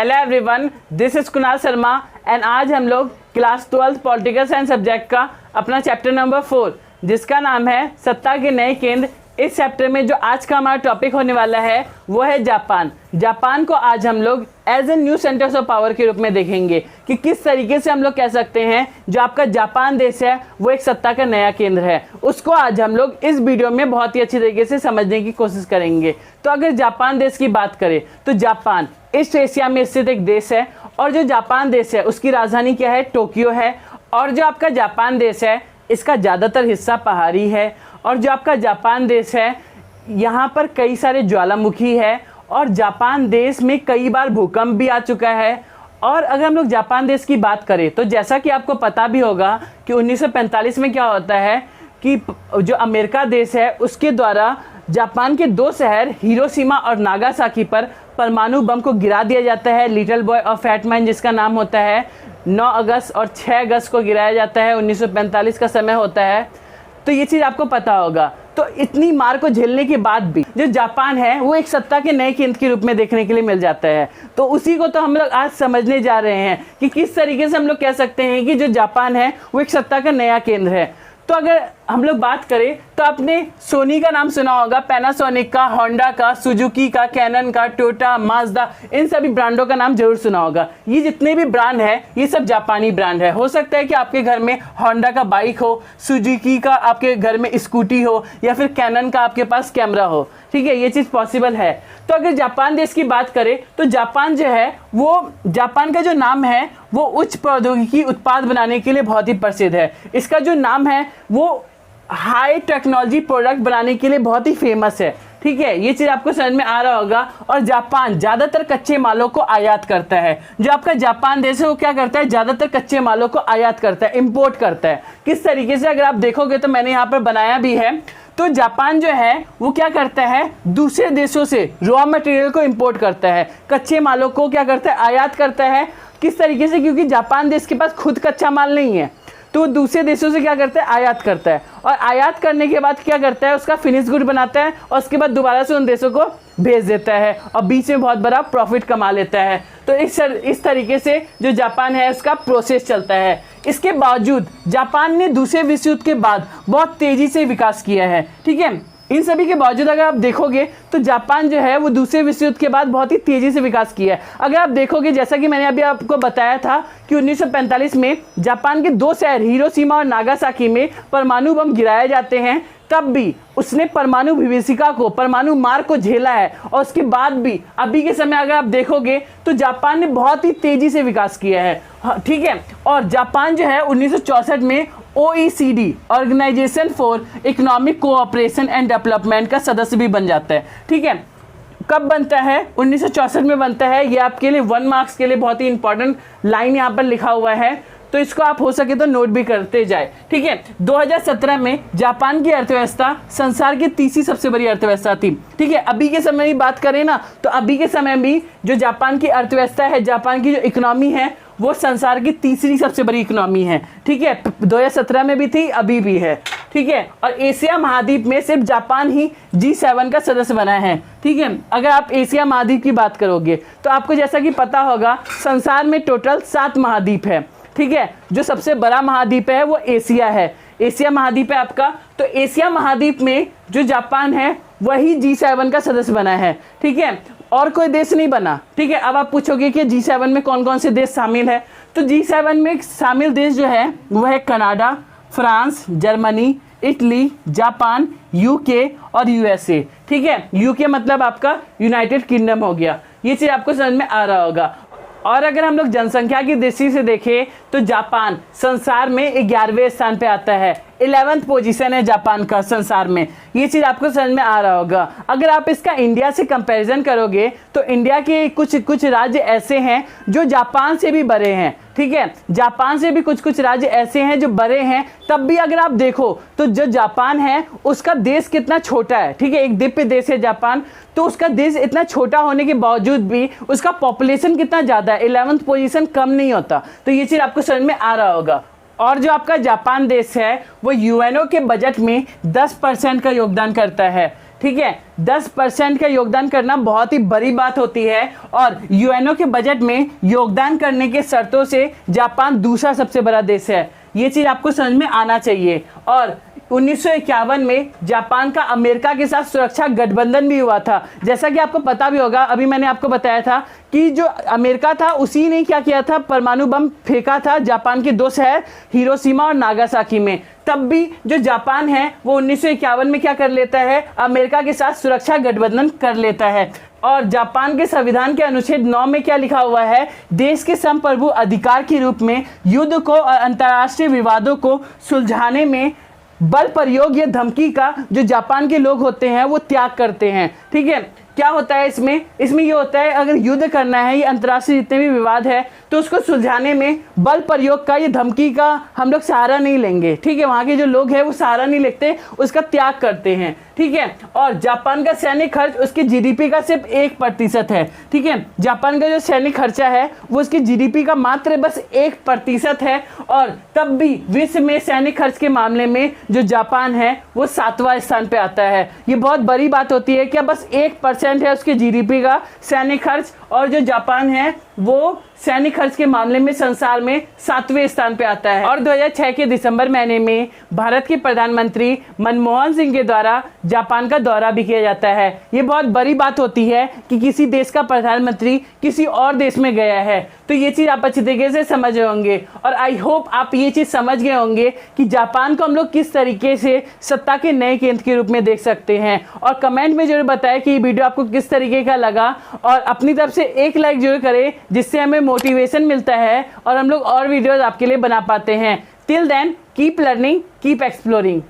Hello everyone, this is Kunal Sharma and आज हम लोग क्लास 12 पॉलिटिकल साइंस सब्जेक्ट का अपना चैप्टर नंबर 4 जिसका नाम है सत्ता के नए केंद्र। इस चैप्टर में जो आज का हमारा टॉपिक होने वाला है वो है जापान। जापान को आज हम लोग as a new centres of power के रूप में देखेंगे कि किस तरीके से हम लोग कह सकते हैं जो आपका जापान देश है वो एक सत्ता का नया केंद्र है। उसको आज हम लोग इस वीडियो में बहुत ही अच्छी तरीके से समझने की कोशिश करेंगे। तो अगर जापान देश की बात करें तो जापान ईस्ट एशिया में स्थित एक देश है और जो जापान देश है उसकी राजधानी क्या है, टोक्यो है। और जो आपका जापान देश है इसका ज़्यादातर हिस्सा पहाड़ी है और जो आपका जापान देश है यहाँ पर कई सारे ज्वालामुखी है और जापान देश में कई बार भूकंप भी आ चुका है। और अगर हम लोग जापान देश की बात करें तो जैसा कि आपको पता भी होगा कि 1945 में क्या होता है कि जो अमेरिका देश है उसके द्वारा जापान के दो शहर हिरोशिमा और नागासाकी पर परमाणु बम को गिरा दिया जाता है। लिटिल बॉय और फैट मैन जिसका नाम होता है 9 अगस्त और 6 अगस्त को गिराया जाता है। 1945 का समय होता है। तो ये चीज़ आपको पता होगा। तो इतनी मार को झेलने के बाद भी जो जापान है वो एक सत्ता के नए केंद्र के रूप में देखने के लिए मिल जाता है। तो उसी को तो हम लोग आज समझने जा रहे हैं कि किस तरीके से हम लोग कह सकते हैं कि जो जापान है वो एक सत्ता का नया केंद्र है। तो अगर हम लोग बात करें तो आपने सोनी का नाम सुना होगा, पैनासोनिक का, होंडा का, सुजुकी का, कैनन का, टोयोटा, माज्दा, इन सभी ब्रांडों का नाम जरूर सुना होगा। ये जितने भी ब्रांड है ये सब जापानी ब्रांड है। हो सकता है कि आपके घर में होंडा का बाइक हो, सुजुकी का आपके घर में स्कूटी हो या फिर कैनन का आपके पास कैमरा हो। ठीक है, ये चीज़ पॉसिबल है। तो अगर जापान देश की बात करें तो जापान जो है वो जापान का जो नाम है वो उच्च प्रौद्योगिकी उत्पाद बनाने के लिए बहुत ही प्रसिद्ध है। इसका जो नाम है वो हाई टेक्नोलॉजी प्रोडक्ट बनाने के लिए बहुत ही फेमस है। ठीक है, ये चीज़ आपको समझ में आ रहा होगा। और जापान ज़्यादातर कच्चे मालों को आयात करता है। जो आपका जापान देश है वो क्या करता है, ज़्यादातर कच्चे मालों को आयात करता है, इंपोर्ट करता है। किस तरीके से अगर आप देखोगे तो मैंने यहाँ पर बनाया भी है। तो जापान जो है वो क्या करता है, दूसरे देशों से रॉ मटेरियल को इंपोर्ट करता है, कच्चे मालों को क्या करता है, आयात करता है। किस तरीके से, क्योंकि जापान देश के पास खुद कच्चा माल नहीं है तो वो दूसरे देशों से क्या करता है, आयात करता है। और आयात करने के बाद क्या करता है, उसका फिनिश गुड बनाता है और उसके बाद दोबारा से उन देशों को भेज देता है और बीच में बहुत बड़ा प्रॉफिट कमा लेता है। तो इस तरीके से जो जापान है उसका प्रोसेस चलता है। इसके बावजूद जापान ने दूसरे विश्व युद्ध के बाद बहुत तेज़ी से विकास किया है। ठीक है, इन सभी के बावजूद अगर आप देखोगे तो जापान जो है वो दूसरे विश्व युद्ध के बाद बहुत ही तेज़ी से विकास किया है। अगर आप देखोगे जैसा कि मैंने अभी आपको बताया था कि 1945 में जापान के दो शहर हिरोशिमा और नागासाकी में परमाणु बम गिराए जाते हैं, तब भी उसने परमाणु विभीषिका को, परमाणु मार को झेला है। और उसके बाद भी अभी के समय अगर आप देखोगे तो जापान ने बहुत ही तेज़ी से विकास किया है। ठीक है, और जापान जो है 1964 में OECD organisation for economic cooperation and development का सदस्य भी बन जाता है। ठीक है, कब बनता है, 1964 में बनता है। ये आपके लिए 1 मार्क्स के लिए बहुत ही इंपॉर्टेंट लाइन यहाँ पर लिखा हुआ है, तो इसको आप हो सके तो नोट भी करते जाए। ठीक है, 2017 में जापान की अर्थव्यवस्था संसार की तीसरी सबसे बड़ी अर्थव्यवस्था थी। ठीक है, अभी के समय की बात करें ना तो अभी के समय भी जो जापान की अर्थव्यवस्था है, जापान की जो इकोनॉमी है वो संसार की तीसरी सबसे बड़ी इकोनॉमी है। ठीक है, 2017 में भी थी, अभी भी है। ठीक है, और एशिया महाद्वीप में सिर्फ जापान ही G7 का सदस्य बना है। ठीक है, अगर आप एशिया महाद्वीप की बात करोगे तो आपको जैसा कि पता होगा संसार में टोटल 7 महाद्वीप है। ठीक है, जो सबसे बड़ा महाद्वीप है वो एशिया है, एशिया महाद्वीप है आपका। तो एशिया महाद्वीप में जो जापान है वही G7 का सदस्य बना है। ठीक है, और कोई देश नहीं बना। ठीक है, अब आप पूछोगे कि G7 में कौन कौन से देश शामिल है, तो G7 में शामिल देश जो है वो है Canada, France, Germany, Italy, Japan, UK और USA। ठीक है, UK मतलब आपका यूनाइटेड किंगडम हो गया। ये चीज़ आपको समझ में आ रहा होगा। और अगर हम लोग जनसंख्या की दृष्टि से देखें तो जापान संसार में 11वें स्थान पे आता है। 11th पोजीशन है जापान का संसार में। ये चीज़ आपको समझ में आ रहा होगा। अगर आप इसका इंडिया से कंपैरिजन करोगे तो इंडिया के कुछ राज्य ऐसे हैं जो जापान से भी बड़े हैं। ठीक है, जापान से भी कुछ राज्य ऐसे हैं जो बड़े हैं। तब भी अगर आप देखो तो जो जापान है उसका देश कितना छोटा है। ठीक है, एक द्वीप देश है जापान, तो उसका देश इतना छोटा होने के बावजूद भी उसका पॉपुलेशन कितना ज़्यादा है, 11th पोजीशन कम नहीं होता। तो ये चीज़ आपको समझ में आ रहा होगा। और जो आपका जापान देश है वो यूएनओ के बजट में 10% का योगदान करता है। ठीक है, 10% का योगदान करना बहुत ही बड़ी बात होती है और यूएनओ के बजट में योगदान करने के शर्तों से जापान दूसरा सबसे बड़ा देश है। ये चीज़ आपको समझ में आना चाहिए। और 1951 में जापान का अमेरिका के साथ सुरक्षा गठबंधन भी हुआ था। जैसा कि आपको पता भी होगा, अभी मैंने आपको बताया था कि जो अमेरिका था उसी ने क्या किया था, परमाणु बम फेंका था जापान के 2 शहर हिरोशिमा और नागासाकी में। तब भी जो जापान है वो 1951 में क्या कर लेता है, अमेरिका के साथ सुरक्षा गठबंधन कर लेता है। और जापान के संविधान के अनुच्छेद 9 में क्या लिखा हुआ है, देश के संप्रभु अधिकार के रूप में युद्ध को और अंतर्राष्ट्रीय विवादों को सुलझाने में बल प्रयोग या धमकी का जो जापान के लोग होते हैं वो त्याग करते हैं। ठीक है, क्या होता है इसमें ये होता है, अगर युद्ध करना है या अंतर्राष्ट्रीय जितने भी विवाद है तो उसको सुलझाने में बल प्रयोग का या धमकी का हम लोग सहारा नहीं लेंगे। ठीक है, वहाँ के जो लोग हैं वो सहारा नहीं लेते, उसका त्याग करते हैं। ठीक है, और जापान का सैनिक खर्च उसके जीडीपी का सिर्फ 1% है। ठीक है, जापान का जो सैनिक खर्चा है वो उसके जीडीपी का मात्र बस 1% है। और तब भी विश्व में सैनिक खर्च के मामले में जो जापान है वो 7वां स्थान पे आता है। ये बहुत बड़ी बात होती है, क्या बस 1% है उसके जीडीपी का सैनिक खर्च, और जो जापान है वो सैनिक खर्च के मामले में संसार में 7वें स्थान पे आता है। और 2006 के दिसंबर महीने में भारत के प्रधानमंत्री मनमोहन सिंह के द्वारा जापान का दौरा भी किया जाता है। ये बहुत बड़ी बात होती है कि किसी देश का प्रधानमंत्री किसी और देश में गया है। तो ये चीज़ आप अच्छी तरीके से समझ गए होंगे और आई होप आप ये चीज़ समझ गए होंगे कि जापान को हम लोग किस तरीके से सत्ता के नए केंद्र के रूप में देख सकते हैं। और कमेंट में जरूर बताएं कि ये वीडियो आपको किस तरीके का लगा और अपनी तरफ से एक लाइक जरूर करें, जिससे हमें मोटिवेशन मिलता है और हम लोग और वीडियोस आपके लिए बना पाते हैं। Till then keep learning, keep exploring.